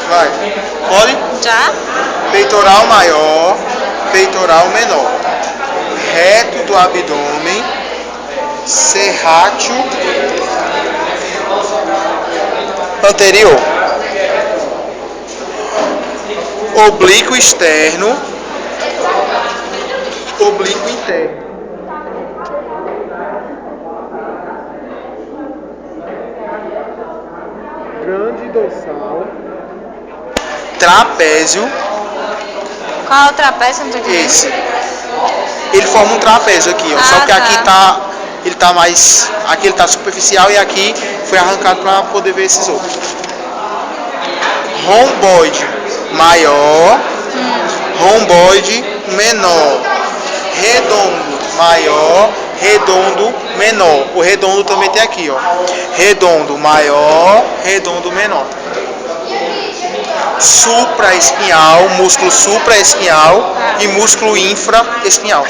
Vai. Pode? Já? Peitoral maior, peitoral menor. Reto do abdômen, serrátil anterior. Oblíquo externo, oblíquo interno. Grande dorsal, trapézio, Qual é o trapézio? Não tô entendendo. esse. Ele forma um trapézio aqui, ó. Só que aqui tá, ele tá mais, aqui ele tá superficial e aqui foi arrancado para poder ver esses outros. Romboide maior, romboide menor, redondo maior, redondo menor. O redondo também tem aqui, ó. Redondo maior, redondo menor. Supraespinhal, músculo supraespinhal e músculo infraespinhal.